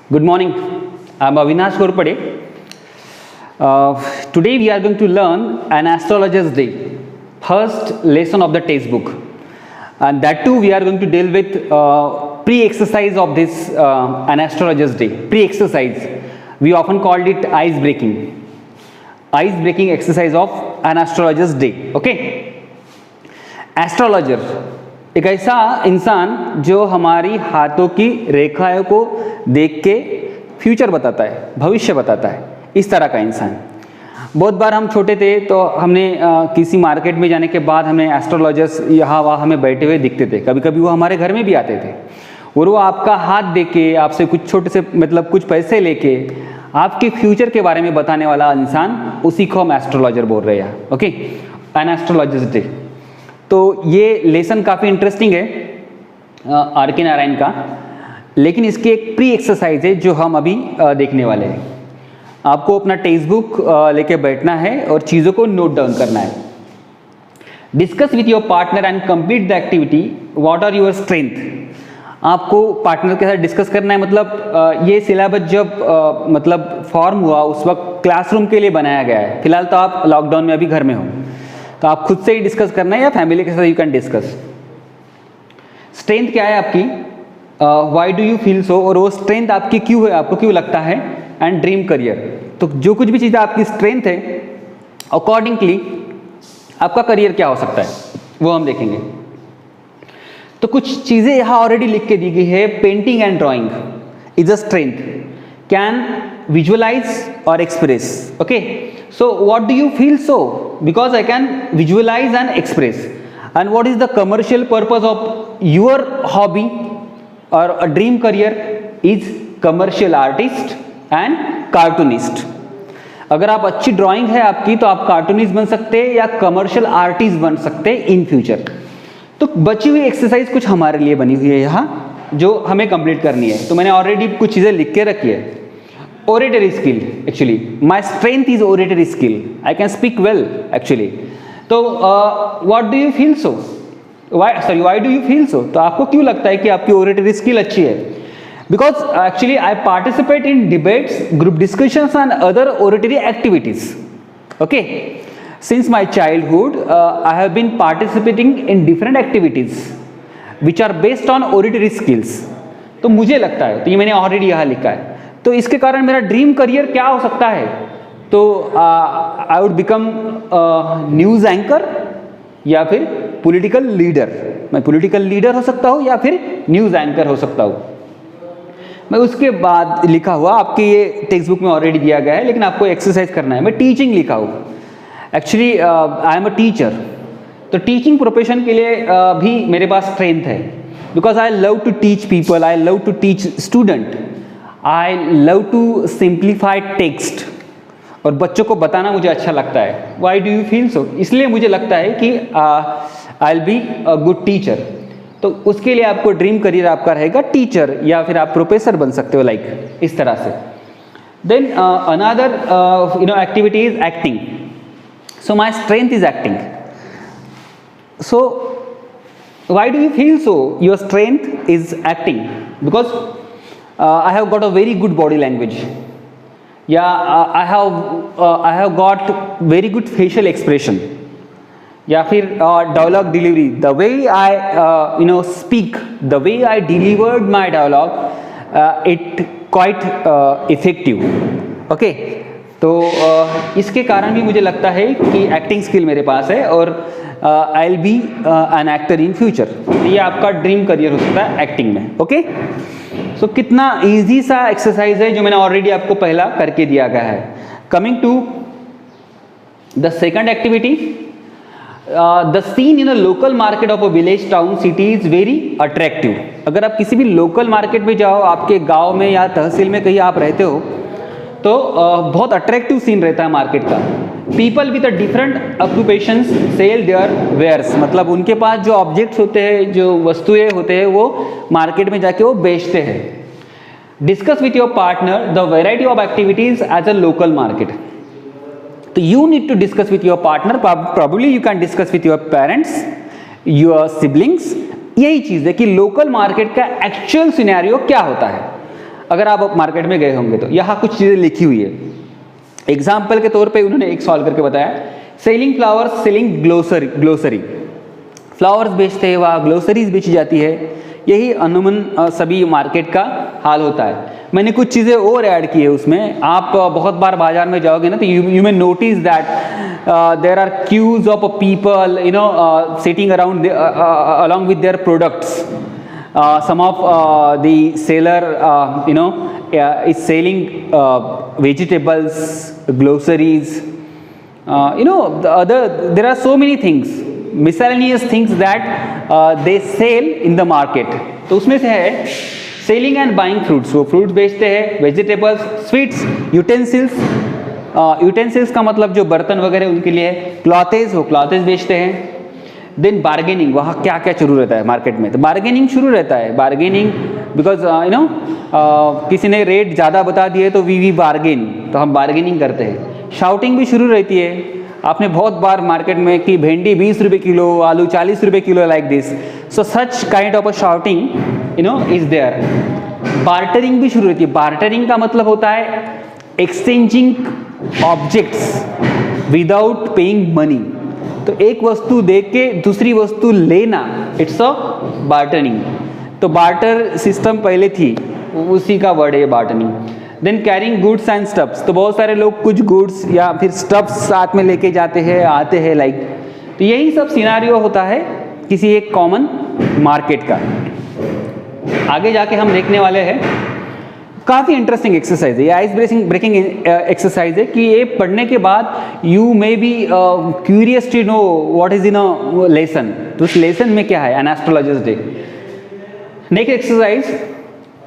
Good morning. I'm Avinash Gorpade. Today we are going to learn an astrologer's day, first lesson of the textbook, and that too we are going to deal with pre-exercise of this an astrologer's day. Pre-exercise, we often called it ice breaking exercise of an astrologer's day. Okay, astrologer एक ऐसा इंसान जो हमारी हाथों की रेखाओं को देख के फ्यूचर बताता है, भविष्य बताता है, इस तरह का इंसान। बहुत बार हम छोटे थे तो हमने किसी मार्केट में जाने के बाद हमें एस्ट्रोलॉजर्स यहाँ वहाँ हमें बैठे हुए दिखते थे। कभी कभी वो हमारे घर में भी आते थे और वो आपका हाथ देख के आपसे कुछ छोटे से मतलब कुछ पैसे लेके आपके फ्यूचर के बारे में बताने वाला इंसान, उसी को हम एस्ट्रोलॉजर बोल रहे हैं। Okay, an astrologers day. तो ये लेसन काफ़ी इंटरेस्टिंग है आर के नारायण का, लेकिन इसकी एक प्री एक्सरसाइज है जो हम अभी देखने वाले हैं। आपको अपना टेक्स्ट बुक लेके बैठना है और चीज़ों को नोट डाउन करना है। Discuss with your partner and complete the activity. What are your strength. आपको पार्टनर के साथ डिस्कस करना है। मतलब ये सिलेबस जब मतलब फॉर्म हुआ उस वक्त क्लासरूम के लिए बनाया गया है। फिलहाल तो आप लॉकडाउन में अभी घर में हो, तो आप खुद से ही डिस्कस करना है या फैमिली के साथ यू कैन डिस्कस। स्ट्रेंथ क्या है आपकी, व्हाई डू यू फील सो, और वो स्ट्रेंथ आपकी क्यों है, आपको क्यों लगता है। एंड ड्रीम करियर, तो जो कुछ भी चीज़ आपकी स्ट्रेंथ है अकॉर्डिंगली आपका करियर क्या हो सकता है वो हम देखेंगे। तो कुछ चीज़ें यहाँ ऑलरेडी लिख के दी गई है। Painting and drawing is a strength, can visualize और express. Okay, so what do you feel so? Because I can visualize and express. And what is the commercial purpose of your hobby or a dream career is commercial artist and cartoonist. अगर आप अच्छी drawing है आपकी तो आप cartoonist बन सकते हैं या कमर्शियल आर्टिस्ट बन सकते हैं इन फ्यूचर। तो बची हुई एक्सरसाइज कुछ हमारे लिए बनी हुई है यहाँ जो हमें कंप्लीट करनी है। तो मैंने ऑलरेडी कुछ चीज़ें लिख के रखी है। Oratory skill, actually my strength is oratory skill. I can speak well actually. तो what do you feel so? Why do you feel so? तो आपको क्यों लगता है कि आपकी oratory skill अच्छी है? Because actually I participate in debates, group discussions and other oratory activities. Okay, since my childhood I have been participating in different activities which are based on oratory skills. तो मुझे लगता है, तो ये मैंने already यहाँ लिखा है। तो इसके कारण मेरा ड्रीम करियर क्या हो सकता है, तो I would become news anchor या फिर पॉलिटिकल लीडर। मैं पॉलिटिकल लीडर हो सकता हूँ या फिर न्यूज़ एंकर हो सकता हूँ। मैं उसके बाद लिखा हुआ आपके ये टेक्स्ट बुक में ऑलरेडी दिया गया है, लेकिन आपको एक्सरसाइज करना है। मैं टीचिंग लिखा हूँ। Actually I am a teacher, तो टीचिंग प्रोफेशन के लिए भी मेरे पास स्ट्रेंथ है। Because I love to teach people, I love to teach student, I love to simplify text, और बच्चों को बताना मुझे अच्छा लगता है। Why do you feel so, इसलिए मुझे लगता है कि I will be a good teacher. तो उसके लिए आपको ड्रीम करियर आपका रहेगा टीचर, या फिर आप प्रोफेसर बन सकते हो लाइक इस तरह से। Then another activity is acting. So my strength is acting. So why do you feel so, your strength is acting because I have got a very good body language. Yeah, I have got very good facial expression. या फिर dialogue delivery, the way I speak, the way I delivered my dialogue, it quite effective. Okay, तो इसके कारण भी मुझे लगता है कि एक्टिंग स्किल मेरे पास है और आई will B an actor in future. ये आपका ड्रीम करियर हो सकता है एक्टिंग में। ओके, सो कितना इजी सा एक्सरसाइज है जो मैंने ऑलरेडी आपको पहला करके दिया गया है। Coming to the second activity, the scene in a local market of a village, town, city is very attractive. अगर आप किसी भी लोकल मार्केट में जाओ, आपके गांव में या तहसील में कहीं आप रहते हो, तो बहुत अट्रैक्टिव सीन रहता है मार्केट का। People with different occupations sell their wares, मतलब उनके पास जो ऑब्जेक्ट्स होते हैं, जो वस्तुएं होते हैं, वो मार्केट में जाके वो बेचते हैं। Discuss with your partner the variety of activities as a local market. तो you need to discuss with your partner, probably you can discuss with your parents, your siblings. यही चीज़ है कि लोकल मार्केट का एक्चुअल सिनेरियो क्या होता है। अगर आप मार्केट में गए होंगे तो यहाँ कुछ चीज़ें लिखी हुई है। एग्जाम्पल के तौर पे उन्होंने एक सॉल्व करके बताया, selling flowers, selling grocery. Flowers बेचते हैं, वहाँ ग्लोसरीज बेची जाती है। यही अनूमन सभी मार्केट का हाल होता है। मैंने कुछ चीज़ें और ऐड की है उसमें। आप बहुत बार बाजार में जाओगे ना तो you may notice that there are queues of people sitting around along with their products. Some of the seller is selling vegetables, groceries, there are so many things, miscellaneous things that they sell in the market. तो उसमें से है selling and buying fruits, वो fruits बेचते हैं, vegetables, sweets, utensils का मतलब जो बर्तन वगैरह उनके लिए है, क्लॉथेज, वो क्लॉथेज बेचते हैं। देन बार्गेनिंग, वहाँ क्या क्या शुरू रहता है मार्केट में, तो बार्गेनिंग शुरू रहता है। बार्गेनिंग बिकॉज किसी ने रेट ज़्यादा बता दिए तो वी बार्गेन, तो हम बार्गेनिंग करते हैं। शाउटिंग भी शुरू रहती है। आपने बहुत बार मार्केट में कि भिंडी 20 रुपये किलो, आलू 40 रुपये किलो, like this. So such kind of a shouting is there. Bartering भी शुरू रहती है। बार्टरिंग का मतलब होता है exchanging objects without paying money. तो एक वस्तु दे के दूसरी वस्तु लेना, इट्स अ बार्टरिंग। तो बार्टर सिस्टम पहले थी, उसी का वर्ड है bartering. Then carrying goods and stuffs, तो बहुत सारे लोग कुछ गुड्स या फिर स्टफ्स साथ में लेके जाते हैं, आते हैं, लाइक। तो यही सब सिनारियो होता है किसी एक कॉमन मार्केट का। आगे जाके हम देखने वाले हैं, काफ़ी इंटरेस्टिंग एक्सरसाइज है, ये आइस ब्रेकिंग एक्सरसाइज है कि ये पढ़ने के बाद you may be curious to know what is in a lesson. तो उस लेसन में क्या है, an astrologers day. Next exercise,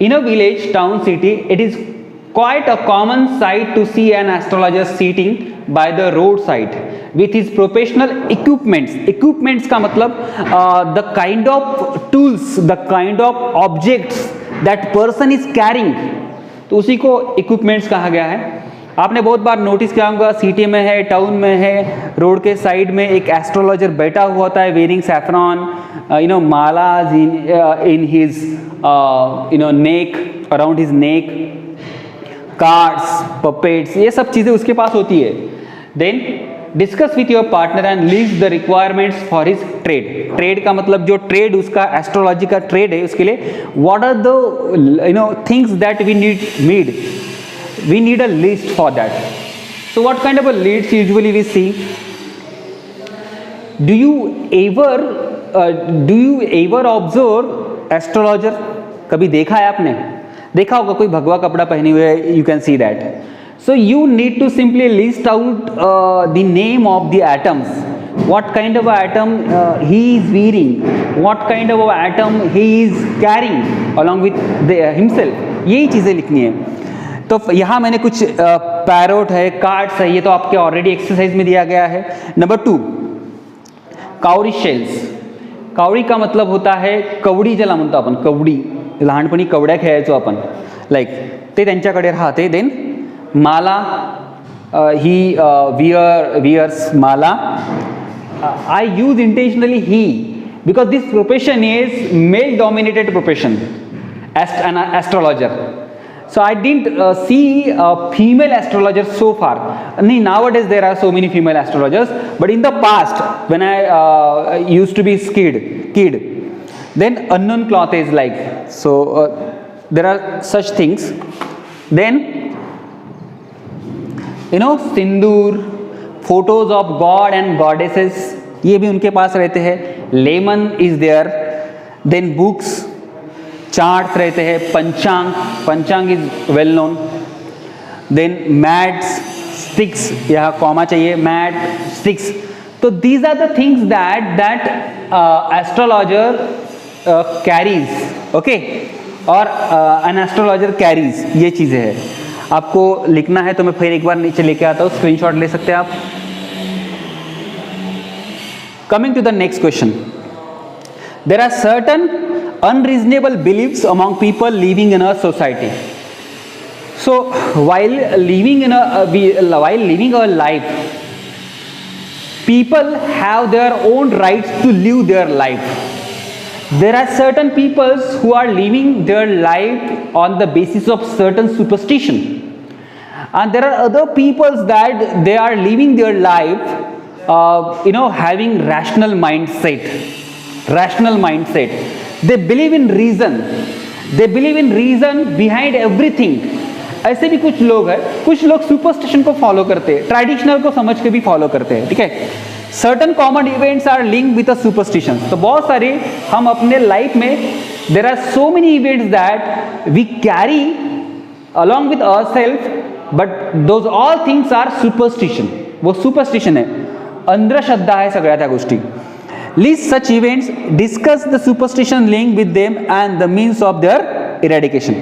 in a village, town, city, it is quite a common sight to see an astrologer sitting by the roadside with his professional equipments. Equipments का मतलब the kind of tools, the kind of objects that person is carrying, तो उसी को equipments कहा गया है। आपने बहुत बार नोटिस किया होगा, सिटी में है, टाउन में है, रोड के साइड में एक एस्ट्रोलॉजर बैठा हुआ होता है, वेयरिंग सैफ्रॉन, मालाज in his neck, around his neck, cards, puppets, ये सब चीज़ें उसके पास होती है। Then discuss with your partner and list the requirements for his trade. Trade का मतलब जो ट्रेड उसका एस्ट्रोलॉजी का ट्रेड है, उसके लिए what are the things that we need a list for that. So what kind of a list usually we see? Do you ever observe astrologer? कभी देखा है आपने? देखा होगा कोई भगवा कपड़ा पहने हुए है, you can see that. So you need to simply list out the name of the items, what kind of atom he is wearing, what kind of atom he is carrying along with himself, यही चीज़ें लिखनी है। तो यहाँ मैंने कुछ parrot है, cards है, ये तो आपके ऑलरेडी एक्सरसाइज में दिया गया है। नंबर 2, कावडी शेल्स। कावडी का मतलब होता है कवडी, ज्याला म्हणतो आपण कवडी, लहानपणी कवड्या खेळायचो आपण, लाईक ते त्यांच्याकडे राहते। Then mala, he wears mala. I use intentionally he because this profession is male dominated profession as an astrologer. So I didn't see a female astrologer so far. Nowadays there are so many female astrologers, but in the past when I used to be kid, then unknown cloth is like, so there are such things. Then sindoor, photos of god and goddesses, ये भी उनके पास रहते हैं। Lemon is there. Then books, charts रहते हैं। Panchang is well known. Then mats, sticks, यहाँ comma चाहिए, मैट, स्टिक्स। तो these are the things that astrologer carries, okay, और एन एस्ट्रोलॉजर कैरीज, ये चीज़ें हैं। आपको लिखना है तो मैं फिर एक बार नीचे लेके आता हूँ, स्क्रीनशॉट ले सकते हैं आप। Coming to the next question, there are certain unreasonable beliefs among people living in a society. So while living a life, people have their own rights to live their life. there are certain peoples who are living their life on the basis of certain superstition, and there are other peoples that they are living their life having rational mindset. They believe in reason, behind everything. ऐसे भी कुछ लोग हैं, कुछ लोग superstition को follow करते हैं, ट्रेडिशनल को समझ के भी फॉलो करते हैं, ठीक है. Certain common events are linked with the superstition. तो बहुत सारे हम अपने लाइफ में there are so many events that we carry along with ourself, but those all things are superstition. वो सुपरस्टिशन है, अंधश्रद्धा आहे सगळ्या त्या गोष्टी. List such events, discuss the superstition link with them and the means of their eradication.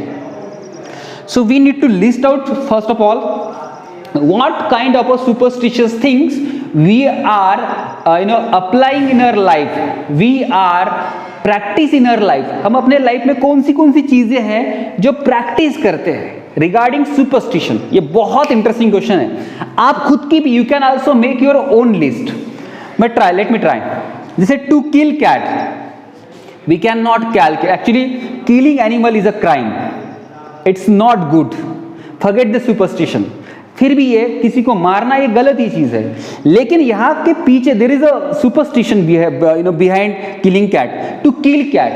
So we need to list out first of all what kind of a superstitious things we are applying in our life, we are practice in our life. हम अपने life में कौन सी चीजें हैं जो practice करते हैं regarding superstition. ये बहुत इंटरेस्टिंग क्वेश्चन है. आप खुद की भी, you can also make your own list. Let me try. जैसे to kill cat, we can not calculate. Actually killing animal is a crime, it's not good, forget the superstition. फिर भी ये किसी को मारना ये गलत ही चीज है, लेकिन यहाँ के पीछे there is a superstition behind killing cat. To kill cat,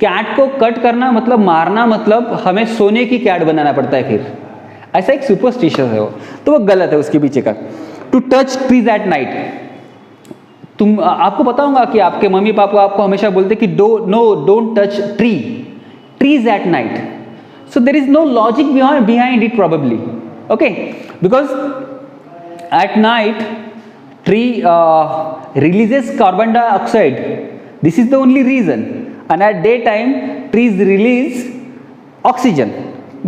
cat को कट करना मतलब मारना, मतलब हमें सोने की कैट बनाना पड़ता है, फिर ऐसा एक सुपरस्टिशन है वो, तो वो गलत है उसके पीछे का. To touch trees at night, आपको पता होगा कि आपके मम्मी पापा आपको हमेशा बोलते कि don't touch trees at night. So there is no logic behind it probably, okay, because at night tree releases carbon dioxide. This is the only reason, and at daytime trees release oxygen.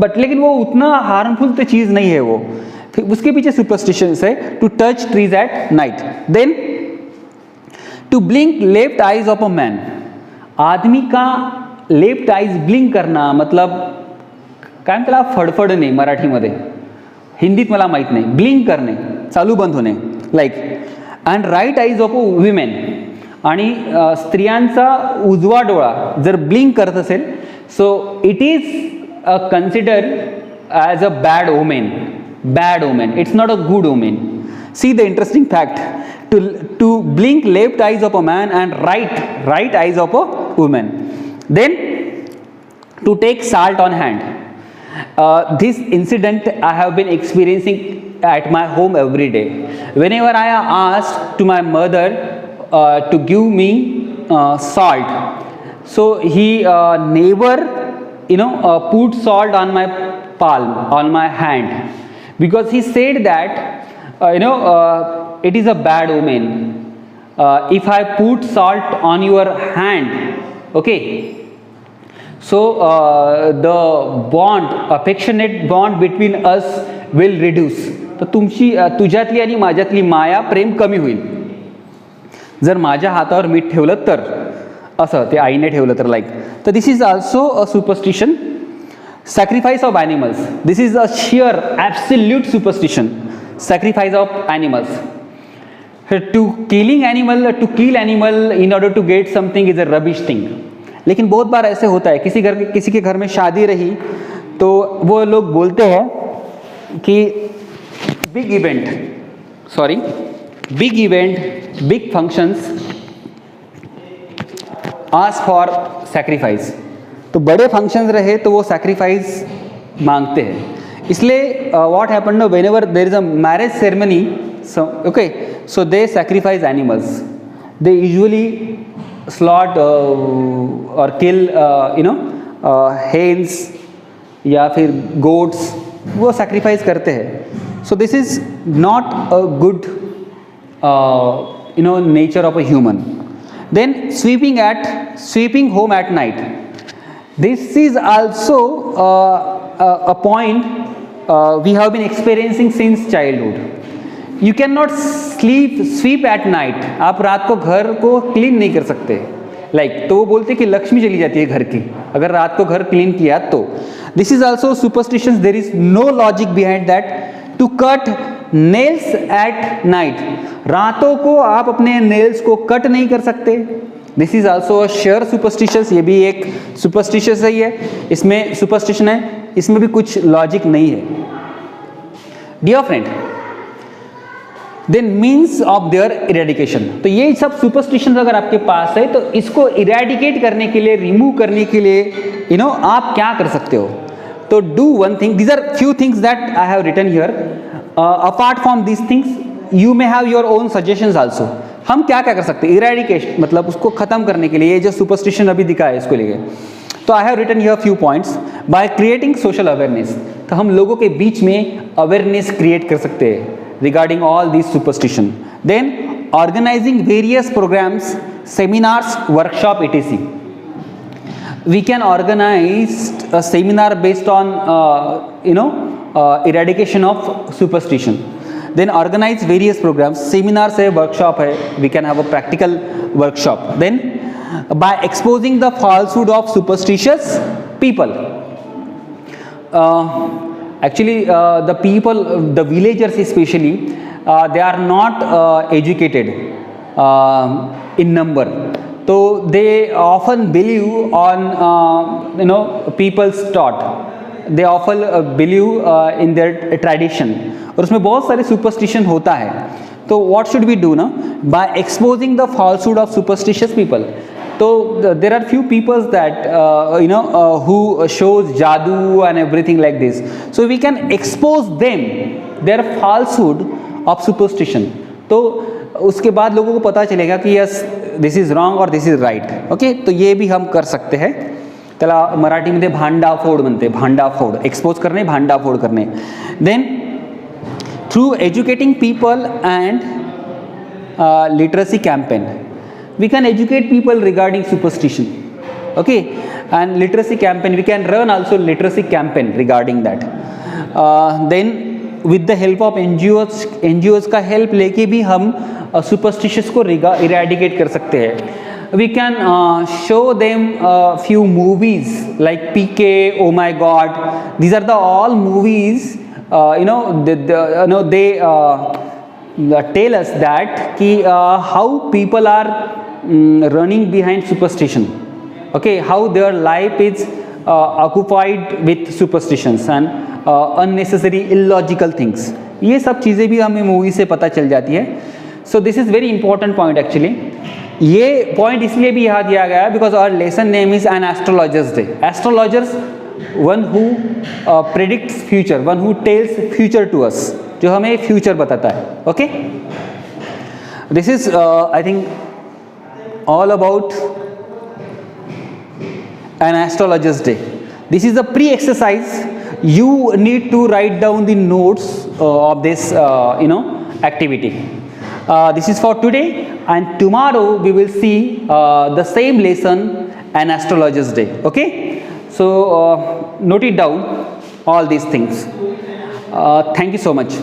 But लेकिन वो उतना harmful तो चीज़ नहीं है वो. फिर उसके पीछे superstition है to touch trees at night. Then to blink left eyes of a man. आदमी का left eyes blink करना मतलब काय त्याला फडफडणे मराठीमध्ये, हिंदीत मला माहीत नाही. ब्लिंक करणे, चालू बंद होणे, like. And right eyes of a women, आणि स्त्रियांचा उजवा डोळा जर ब्लिंक करत असेल, so it is consider as a bad omen. It's not a good omen. See the interesting fact. To blink left eyes of a man and right eyes of a women. Then to take salt on hand. This incident I have been experiencing at my home every day. Whenever I asked to my mother to give me salt, so he never put salt on my palm, on my hand, because he said that it is a bad omen if I put salt on your hand, okay. So the bond, affectionate bond between us will reduce. तर तुझ्यातली आणि माझ्यातली माया, प्रेम कमी होईल जर माझ्या हातावर मीठ ठेवलं तर, असं ते आईने ठेवलं तर, लाईक. तर this is also a superstition. Sacrifice of animals, this is a sheer absolute superstition. Sacrifice of animals. To kill animal in order to get something is a rubbish thing. लेकिन बहुत बार ऐसे होता है, किसी के घर में शादी रही तो वो लोग बोलते हैं कि big event, big functions ask for sacrifice. तो बड़े फंक्शंस रहे तो वो सैक्रिफाइस मांगते हैं. इसलिए what happened whenever there is a marriage ceremony, okay, so they sacrifice animals. They usually slaughter or kill hens या फिर goats, वो sacrifice करते हैं. So this is not a good nature of a human. Then sweeping home at night. This is also a point we have been experiencing since childhood. You cannot sweep at night. आप रात को घर को clean नहीं कर सकते, like. तो वो बोलते कि लक्ष्मी चली जाती है घर की अगर रात को घर क्लीन किया तो. This is also superstitions. There is no logic behind that. To cut nails at night, रातों को आप अपने नेल्स को कट नहीं कर सकते, this is also a share superstitious, ये भी एक सुपरस्टिशियस ही है, इसमें सुपरस्टिशन है, इसमें भी कुछ लॉजिक नहीं है। Dear friend, then means of their eradication, तो ये सब सुपरस्टिशन अगर आपके पास है तो इसको इरेडिकेट करने के लिए, रिमूव करने के लिए आप क्या कर सकते हो? तो do one thing, these are few things that I have written here, apart from these things you may have your own suggestions also. हम क्या क्या कर सकते हैं इरेडिकेशन, मतलब उसको खत्म करने के लिए, ये जो सुपरस्टिशन अभी दिखा है इसको लेके, तो I have written here few points. By creating social awareness, तो हम लोगों के बीच में अवेयरनेस क्रिएट कर सकते हैं regarding all these superstition. Then organizing various programs, seminars, workshop, etc. We can organize a seminar based on eradication of superstition. Then organize various programs, seminars है, workshop है, we can have a practical workshop. Then by exposing the falsehood of superstitious people, actually the people, the villagers especially, they are not educated in number, so they often believe on people's thought, they often believe in their tradition, और उसमें बहुत सारे superstition होता है। तो what should we do ना? By exposing the falsehood of superstitious people, तो there are few people that who shows jadoo and everything like this, so we can expose them their falsehood of superstition, तो उसके बाद लोगों को पता चलेगा कि यस दिस इज रॉन्ग और दिस इज राइट। ओके, तो ये भी हम कर सकते हैं। त्याला मराठीमध्ये भांडाफोड म्हणते, भांडाफोड, एक्सपोज करणे, भांडाफोड करणे। Then through educating people and literacy campaign, we can educate people regarding superstition, okay, and literacy campaign, we can run also literacy campaign regarding that. Then with the help of NGOs का help लेके भी हम superstitious को eradicate कर सकते हैं। We can show them few movies like PK, Oh My God, these are the all movies they tell us that कि how people are running behind superstition, okay, how their life is occupied with superstitions and unnecessary illogical things, ये सब चीज़ें भी हमें movie से पता चल जाती है। So this is very important point actually. ये पॉइंट इसलिए भी यहाँ दिया गया है because our lesson name is an astrologers day. Astrologer's one who predicts future, one who tells future to us, जो हमें फ्यूचर बताता है। Okay, this is I think all about an astrologer's day. This is a pre-exercise. You need to write down the notes of this activity. This is for today, and tomorrow we will see the same lesson, an astrologer's day. Okay, so note it down all these things. Thank you so much.